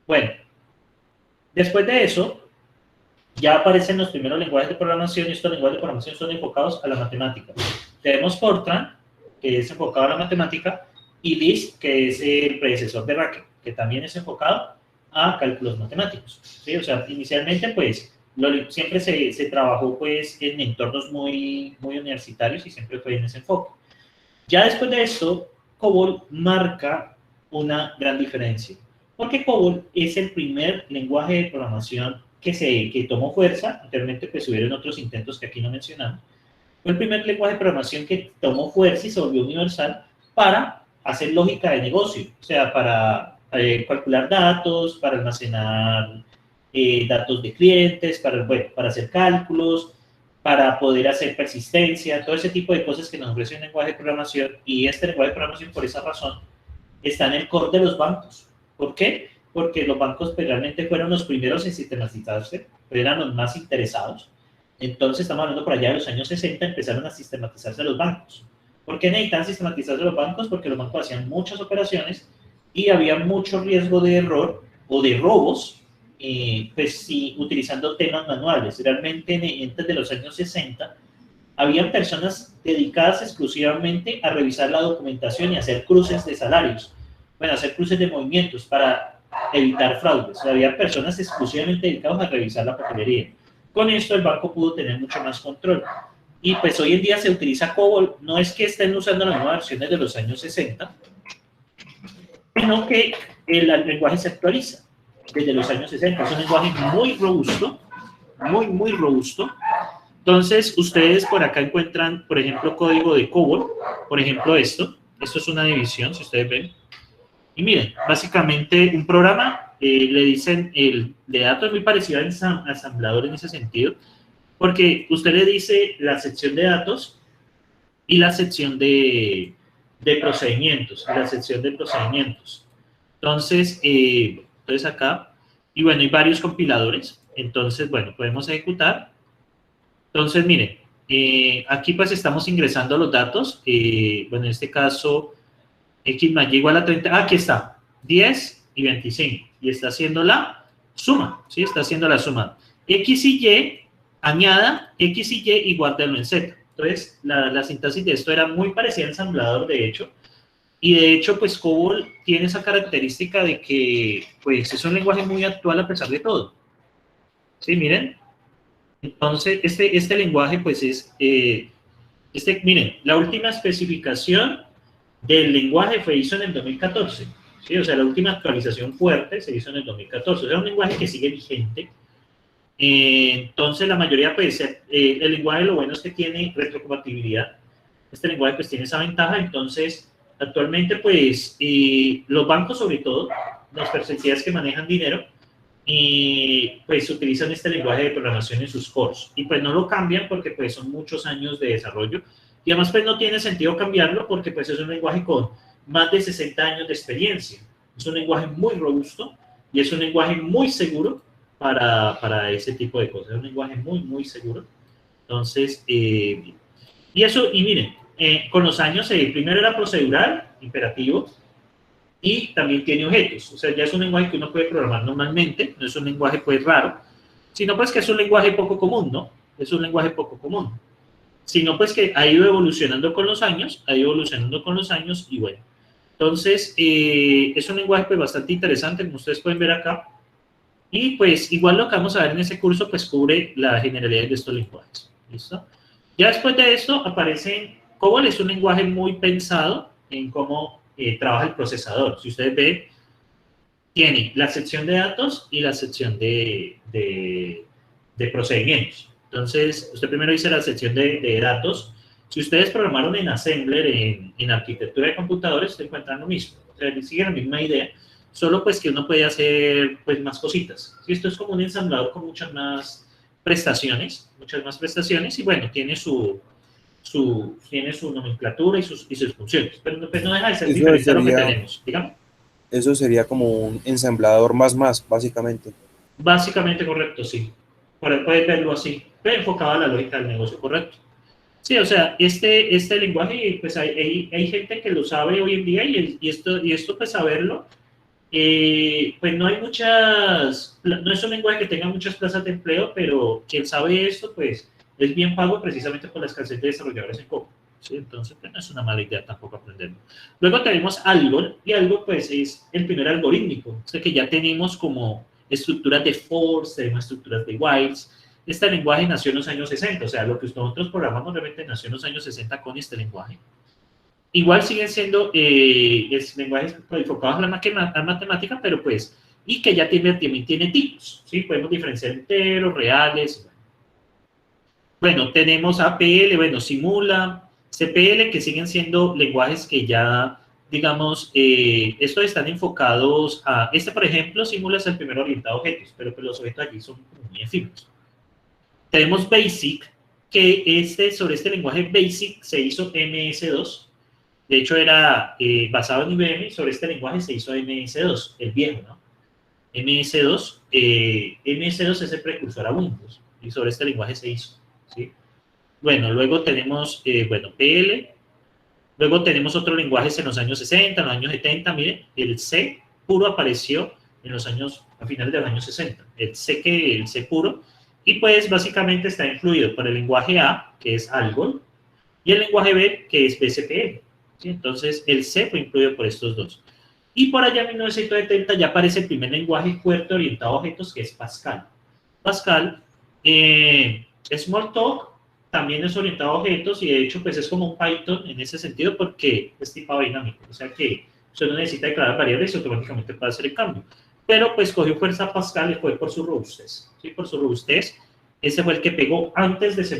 Bueno, después de eso, ya aparecen los primeros lenguajes de programación y estos lenguajes de programación son enfocados a la matemática. Tenemos Fortran, que es enfocado a la matemática, y Lisp, que es el predecesor de Racket, que también es enfocado a cálculos matemáticos. ¿Sí? O sea, inicialmente, pues, siempre se trabajó pues, en entornos muy universitarios y siempre fue en ese enfoque. Ya después de esto, COBOL marca una gran diferencia, porque COBOL es el primer lenguaje de programación que tomó fuerza. Anteriormente pues hubieron otros intentos que aquí no mencionamos. Fue el primer lenguaje de programación que tomó fuerza y se volvió universal para hacer lógica de negocio, o sea, para calcular datos, para almacenar datos de clientes, para hacer cálculos, para poder hacer persistencia, todo ese tipo de cosas que nos ofrece un lenguaje de programación. Y este lenguaje de programación, por esa razón, está en el core de los bancos. ¿Por qué? Porque los bancos pues, realmente fueron los primeros en sistematizarse, eran los más interesados. Entonces, estamos hablando por allá de los años 60, empezaron a sistematizarse los bancos. ¿Por qué necesitan sistematizarse los bancos? Porque los bancos hacían muchas operaciones y había mucho riesgo de error o de robos, pues sí, utilizando temas manuales. Realmente, antes de los años 60, habían personas dedicadas exclusivamente a revisar la documentación y hacer cruces de salarios, bueno, hacer cruces de movimientos para evitar fraudes. O sea, había personas exclusivamente dedicadas a revisar la papelería. Con esto el banco pudo tener mucho más control. Y pues hoy en día se utiliza COBOL, no es que estén usando las nuevas versiones de los años 60, sino que el lenguaje se actualiza desde los años 60. Es un lenguaje muy robusto, muy robusto. Entonces, ustedes por acá encuentran, por ejemplo, código de COBOL, por ejemplo esto es una división, si ustedes ven. Y miren, básicamente un programa, le dicen, el de datos es muy parecido al ensamblador en ese sentido, porque usted le dice la sección de datos y la sección de procedimientos, Entonces, entonces acá, y bueno, hay varios compiladores, entonces, bueno, podemos ejecutar. Entonces, miren, aquí pues estamos ingresando los datos, bueno, en este caso, x más y igual a 30, aquí está, 10 y 25, y está haciendo la suma, ¿sí? Está haciendo la suma. X y y, añada x y y y guárdalo en z. Entonces, la sintaxis de esto era muy parecida al ensamblador, de hecho, y de hecho, pues COBOL tiene esa característica de que, pues, es un lenguaje muy actual a pesar de todo. ¿Sí? Miren. Entonces, este lenguaje, pues, miren, la última especificación del lenguaje fue hizo en el 2014, ¿sí? O sea, la última actualización fuerte se hizo en el 2014. Es un lenguaje que sigue vigente. Entonces, la mayoría, pues, el lenguaje lo bueno es que tiene retrocompatibilidad. Este lenguaje, pues, tiene esa ventaja. Entonces, actualmente, pues, los bancos, sobre todo, las perspectivas que manejan dinero, y pues utilizan este lenguaje de programación en sus cores y pues no lo cambian porque pues son muchos años de desarrollo y además pues no tiene sentido cambiarlo porque pues es un lenguaje con más de 60 años de experiencia. Es un lenguaje muy robusto y es un lenguaje muy seguro para ese tipo de cosas. Es un lenguaje muy seguro. Entonces, y eso, y miren, con los años, primero era procedural, imperativo, y también tiene objetos. O sea, ya es un lenguaje que uno puede programar normalmente, no es un lenguaje pues raro, sino pues que es un lenguaje poco común, ¿no? Es un lenguaje poco común. Sino pues que ha ido evolucionando con los años, y bueno. Entonces, es un lenguaje pues bastante interesante, como ustedes pueden ver acá. Y pues igual lo que vamos a ver en ese curso pues cubre la generalidad de estos lenguajes. ¿Listo? Ya después de esto aparecen, COBOL es un lenguaje muy pensado en cómo trabaja el procesador. Si ustedes ven, tiene la sección de datos y la sección de procedimientos. Entonces, usted primero dice la sección de datos. Si ustedes programaron en Assembler, en arquitectura de computadores, se encuentran lo mismo. O sea, siguen la misma idea, solo pues que uno puede hacer pues más cositas. ¿Sí? Esto es como un ensamblador con muchas más prestaciones, y bueno, tiene tiene su nomenclatura y sus funciones, pero pues no deja de ser diferente a lo que tenemos, digamos. Eso sería como un ensamblador más, básicamente. Básicamente correcto, sí. Puedes verlo así, pero enfocado a la lógica del negocio, correcto. Sí, o sea, este lenguaje, pues hay gente que lo sabe hoy en día y esto pues saberlo Pues no hay muchas, no es un lenguaje que tenga muchas plazas de empleo, pero quien sabe esto, pues es bien pago precisamente por la escasez de desarrolladores en Go. ¿Sí? Entonces, pues, no es una mala idea tampoco aprenderlo. Luego tenemos Algol, y Algol pues es el primer algorítmico, o sea que ya tenemos como estructuras de for, tenemos estructuras de whiles. Este lenguaje nació en los años 60, o sea, lo que nosotros programamos realmente nació en los años 60 con este lenguaje. Igual siguen siendo lenguajes enfocados a la matemática, pero pues, y que ya también tiene tipos, ¿sí? Podemos diferenciar enteros, reales. Bueno, tenemos APL, bueno, Simula, CPL, que siguen siendo lenguajes que ya, digamos, estos están enfocados a, por ejemplo, Simula es el primero orientado a objetos, pero pues los objetos allí son muy efímeros. Tenemos BASIC, que sobre este lenguaje BASIC se hizo MS2. De hecho, era basado en IBM y sobre este lenguaje se hizo MS2, el viejo, ¿no? MS2, MS2 es el precursor a Windows y sobre este lenguaje se hizo, ¿sí? Bueno, luego tenemos, bueno, PL, luego tenemos otros lenguajes en los años 60, en los años 70, miren, el C puro apareció en los años, a finales de los años 60, el C puro, y pues básicamente está influido por el lenguaje A, que es Algol, y el lenguaje B, que es BCPL. ¿Sí? Entonces, el C fue influido por estos dos. Y por allá en 1970 ya aparece el primer lenguaje fuerte orientado a objetos, que es Pascal. Pascal, Smalltalk, también es orientado a objetos y de hecho pues es como un Python en ese sentido porque es tipado dinámico. O sea que usted no necesita declarar variables y automáticamente puede hacer el cambio. Pero pues cogió fuerza Pascal y fue por su robustez. ¿Sí? Por su robustez. Ese fue el que pegó antes de C++.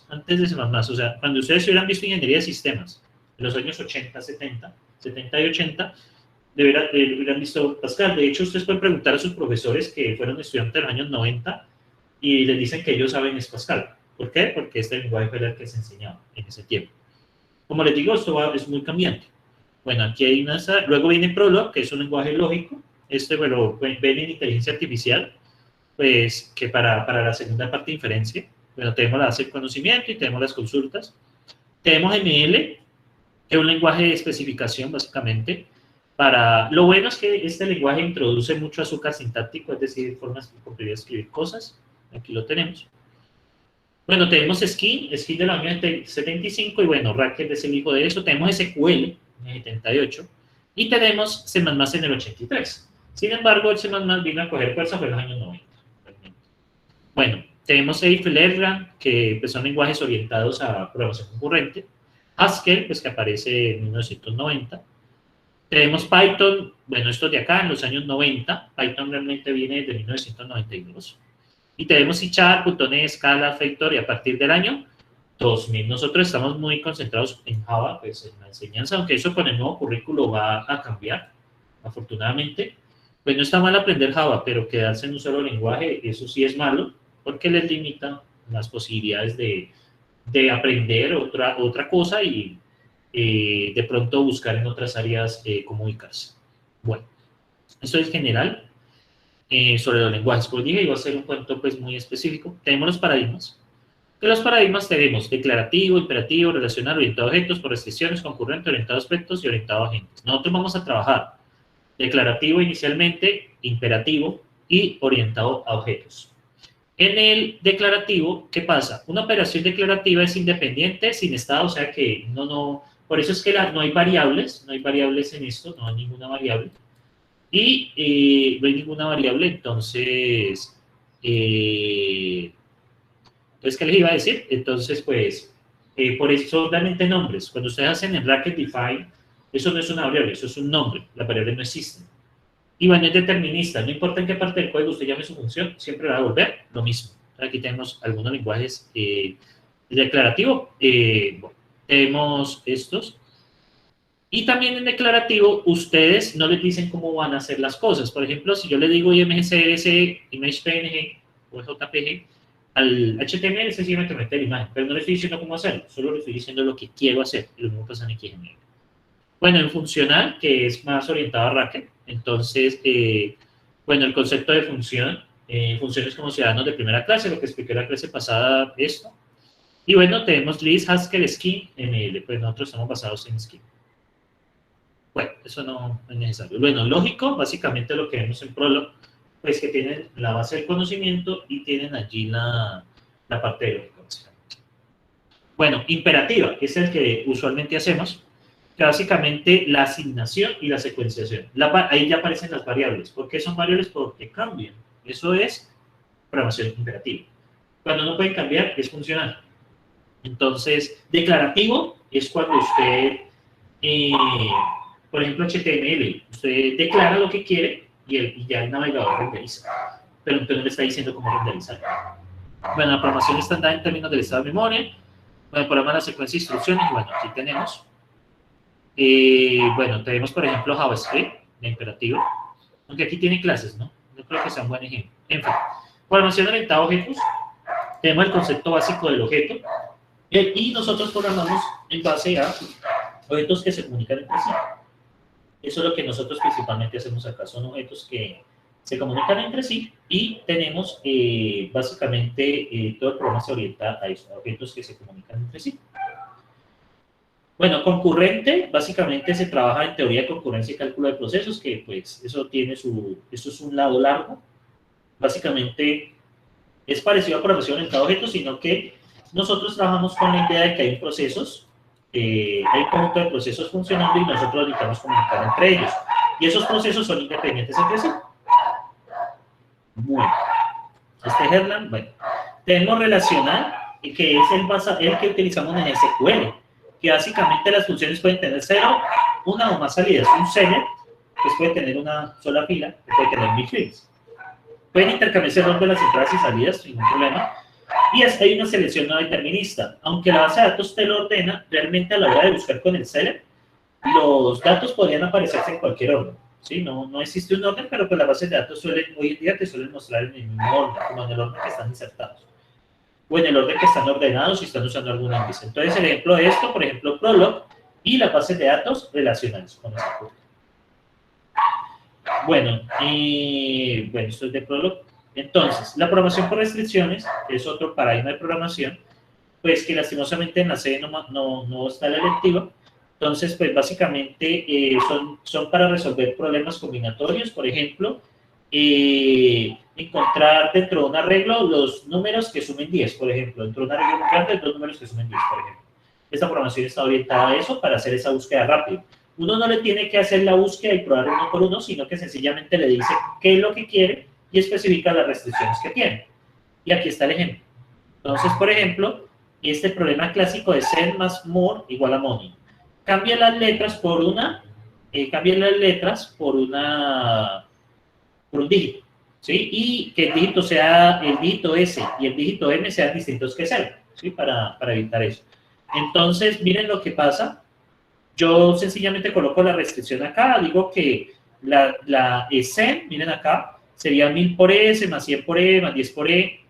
Antes de C++. O sea, cuando ustedes hubieran visto ingeniería de sistemas en los años 80, 70, 70 y 80, hubieran visto Pascal. De hecho, ustedes pueden preguntar a sus profesores que fueron estudiantes de los años 90 y les dicen que ellos saben es Pascal. ¿Por qué? Porque este lenguaje fue el que se enseñaba en ese tiempo. Como les digo, esto es muy cambiante. Bueno, aquí hay una... Luego viene Prolog, que es un lenguaje lógico. Bueno, ven en inteligencia artificial, pues que para la segunda parte de inferencia. Bueno, tenemos la base de conocimiento y tenemos las consultas. Tenemos ML, que es un lenguaje de especificación, básicamente. Lo bueno es que este lenguaje introduce mucho azúcar sintáctico, es decir, formas de escribir cosas. Aquí lo tenemos. Bueno, tenemos Skin del año 75, y bueno, Racket es el hijo de eso. Tenemos SQL en el 78, y tenemos C++ en el 83. Sin embargo, el C++ vino a coger fuerza por los años 90. Bueno, tenemos Eiffel, Erlang, que pues, son lenguajes orientados a programación concurrente. Haskell, pues que aparece en 1990. Tenemos Python, bueno, esto de acá, en los años 90. Python realmente viene desde 1992. Y tenemos C#, .NET, Scala, Factory a partir del año 2000. Nosotros estamos muy concentrados en Java, pues en la enseñanza, aunque eso con el nuevo currículo va a cambiar, afortunadamente. Pues no está mal aprender Java, pero quedarse en un solo lenguaje, eso sí es malo, porque les limita las posibilidades de aprender otra cosa y de pronto buscar en otras áreas cómo ubicarse. Bueno, esto es general. Sobre los lenguajes. Como dije, iba a ser un cuento pues, muy específico. Tenemos los paradigmas. De los paradigmas tenemos declarativo, imperativo, relacional, orientado a objetos, por restricciones, concurrente, orientado a aspectos y orientado a agentes. Nosotros vamos a trabajar declarativo inicialmente, imperativo y orientado a objetos. En el declarativo, ¿qué pasa? Una operación declarativa es independiente, sin estado, o sea que por eso es que no hay variables en esto, no hay ninguna variable. Y no hay ninguna variable, entonces, ¿qué les iba a decir? Entonces, pues, por eso son realmente nombres. Cuando ustedes hacen el bracket define, eso no es una variable, eso es un nombre. La variable no existe. Y bueno, es determinista. No importa en qué parte del código usted llame su función, siempre va a devolver lo mismo. Aquí tenemos algunos lenguajes declarativos. Bueno, tenemos estos. Y también en declarativo, ustedes no les dicen cómo van a hacer las cosas. Por ejemplo, si yo le digo IMGCS, ImagePNG o JPG, al HTML sencillamente meter imagen, pero no le estoy diciendo cómo hacerlo, solo le estoy diciendo lo que quiero hacer. Y lo mismo pasa en XML. Bueno, en funcional, que es más orientado a Racket, entonces, bueno, el concepto de función, funciones como ciudadanos de primera clase, lo que expliqué en la clase pasada, esto. Y bueno, tenemos list, Haskell, Skin, ML, pues nosotros estamos basados en Skin. Bueno, eso no es necesario. Bueno, lógico, básicamente lo que vemos en Prolog, pues que tienen la base del conocimiento y tienen allí la parte de lógica, básicamente. Bueno, imperativa, que es el que usualmente hacemos, que básicamente la asignación y la secuenciación. Ahí ya aparecen las variables. ¿Por qué son variables? Porque cambian. Eso es programación imperativa. Cuando no pueden cambiar, es funcional. Entonces, declarativo es cuando usted, por ejemplo, HTML, usted declara lo que quiere y ya el navegador renderiza. Pero entonces no le está diciendo cómo renderizar. Bueno, la programación está dada en términos del estado de memoria. Bueno, programa la secuencia de instrucciones. Bueno, aquí tenemos. Bueno, tenemos, por ejemplo, JavaScript, de imperativo. Aunque aquí tiene clases, ¿no? No creo que sea un buen ejemplo. En fin, programación orientada a objetos. Tenemos el concepto básico del objeto. Y nosotros programamos en base a objetos que se comunican entre sí. Eso es lo que nosotros principalmente hacemos acá. Son objetos que se comunican entre sí y tenemos básicamente todo el programa se orienta a eso, a objetos que se comunican entre sí. Bueno, concurrente, básicamente se trabaja en teoría de concurrencia y cálculo de procesos, que pues eso es un lado largo. Básicamente es parecido a programación orientada a objetos, sino que nosotros trabajamos con la idea de que hay procesos, hay un conjunto de procesos funcionando y nosotros necesitamos comunicar entre ellos. Y esos procesos son independientes entre sí. Bueno, este Herland, bueno. Tenemos relacional, que es el que utilizamos en SQL, que básicamente las funciones pueden tener una o más salidas. Un select, pues puede tener una sola fila, puede tener 1000 filas. Pueden intercambiarse el orden de las entradas y salidas sin ningún problema. Y hay una selección no determinista. Aunque la base de datos te lo ordena, realmente a la hora de buscar con el select, los datos podrían aparecerse en cualquier orden. ¿Sí? No existe un orden, pero pues las bases de datos hoy en día te suelen mostrar en el mismo orden, como en el orden que están insertados. O en el orden que están ordenados si están usando algún índice. Entonces, el ejemplo de esto, por ejemplo, Prolog y las bases de datos relacionales con esa cosa. Bueno, esto es de Prolog. Entonces, la programación por restricciones, que es otro paradigma de programación, pues que lastimosamente en la sede no está la electiva. Entonces, pues básicamente son para resolver problemas combinatorios, por ejemplo, encontrar dentro de un arreglo los números que sumen 10, por ejemplo, dentro de un arreglo muy grande, dos números que sumen 10, por ejemplo. Esta programación está orientada a eso, para hacer esa búsqueda rápida. Uno no le tiene que hacer la búsqueda y probar uno por uno, sino que sencillamente le dice qué es lo que quiere y especifica las restricciones que tiene. Y aquí está el ejemplo. Entonces, por ejemplo, este problema clásico de send más more igual a money. Cambia las letras por un dígito, ¿sí? Y que el dígito sea el dígito S y el dígito M sean distintos que 0, ¿sí? Para evitar eso. Entonces, miren lo que pasa. Yo sencillamente coloco la restricción acá, digo que la send, miren acá, sería 1000 por S, más 100 por E, más 10 por E,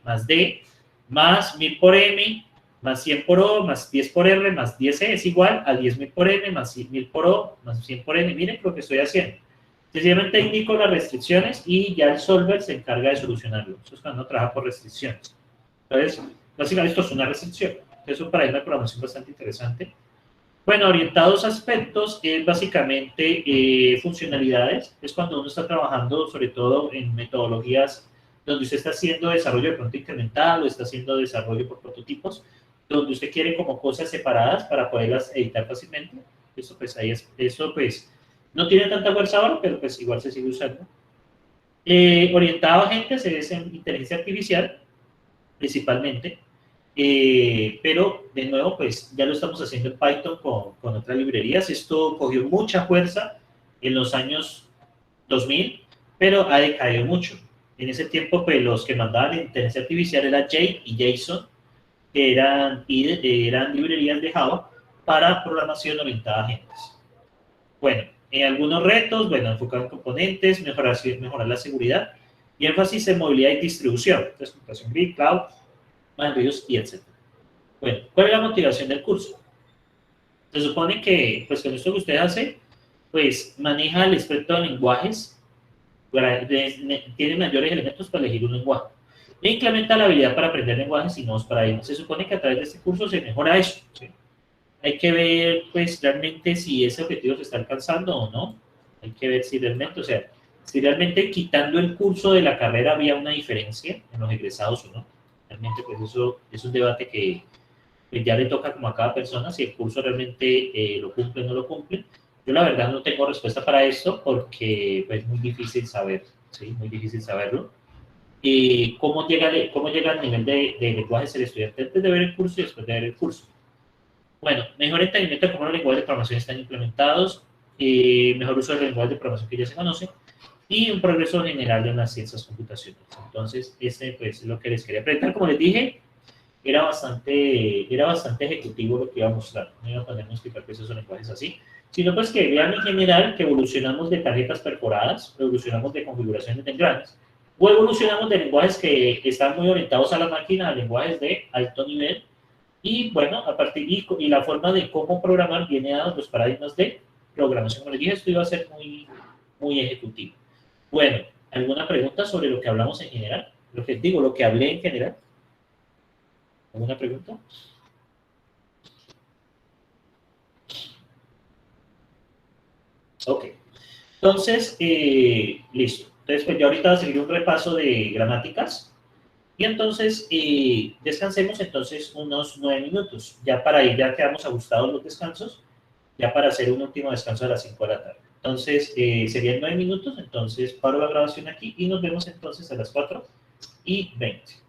más D, más 1000 por M, más 100 por O, más 10 por R, más 10E, es igual a 10.000 por M, más 1000 por O, más 100 por M. Miren lo que estoy haciendo. Sencillamente indico las restricciones y ya el solver se encarga de solucionarlo. Eso es cuando uno trabaja por restricciones. Entonces, básicamente esto es una restricción. Es un paradigma de programación bastante interesante. Bueno, orientados a aspectos es básicamente funcionalidades. Es cuando uno está trabajando sobre todo en metodologías donde usted está haciendo desarrollo de pronto incremental o está haciendo desarrollo por prototipos, donde usted quiere como cosas separadas para poderlas editar fácilmente. Eso pues no tiene tanta fuerza ahora, pero pues igual se sigue usando. Orientado a agentes es en inteligencia artificial, principalmente. Pero de nuevo pues ya lo estamos haciendo en Python con otras librerías. Esto cogió mucha fuerza en los años 2000, pero ha decaído mucho. En ese tiempo pues los que mandaban la inteligencia artificial era Jake y JSON, que eran librerías de Java para programación orientada a agentes. Bueno, algunos retos, bueno, enfocado en componentes, mejorar la seguridad y énfasis en movilidad y distribución, entonces computación grid, cloud, envíos y etc. Bueno, ¿cuál es la motivación del curso? Se supone que, pues con esto que usted hace, pues maneja el espectro de lenguajes, tiene mayores elementos para elegir un lenguaje. E incrementa la habilidad para aprender lenguajes y nuevos paradigmas. Se supone que a través de este curso se mejora eso, ¿sí? hay que ver, pues, realmente si ese objetivo se está alcanzando o no. Hay que ver si realmente, o sea, si realmente quitando el curso de la carrera había una diferencia en los egresados o no. Realmente, pues, eso es un debate que pues, ya le toca como a cada persona si el curso realmente lo cumple o no lo cumple. Yo la verdad no tengo respuesta para esto porque pues, es muy difícil saber, ¿sí? Muy difícil saberlo. ¿Cómo llega al nivel de lenguajes el estudiante antes de ver el curso y después de ver el curso? Bueno, mejor entendimiento de cómo los lenguajes de programación están implementados, mejor uso del lenguaje de programación que ya se conoce y un progreso general en las ciencias computacionales. Entonces, ese pues, es lo que les quería presentar. Como les dije, era bastante ejecutivo lo que iba a mostrar. No iba a ponerme a explicar pues, esos lenguajes así, sino pues que vean en general que evolucionamos de tarjetas perforadas, evolucionamos de configuraciones de engranes, o evolucionamos de lenguajes que están muy orientados a la máquina a lenguajes de alto nivel. Y bueno, a partir y la forma de cómo programar viene dado los paradigmas de programación. Como les dije, esto iba a ser muy ejecutivo. Bueno, ¿alguna pregunta sobre lo que hablamos en general? Lo que hablé en general. ¿Alguna pregunta? Ok. Entonces, listo. Entonces, pues ya ahorita va a seguir un repaso de gramáticas. Y entonces, descansemos entonces unos 9 minutos. Ya para ir, ya quedamos ajustados los descansos, ya para hacer un último descanso a las 5 de la tarde. Entonces, serían 9 minutos. Entonces, paro la grabación aquí y nos vemos entonces a las 4:20.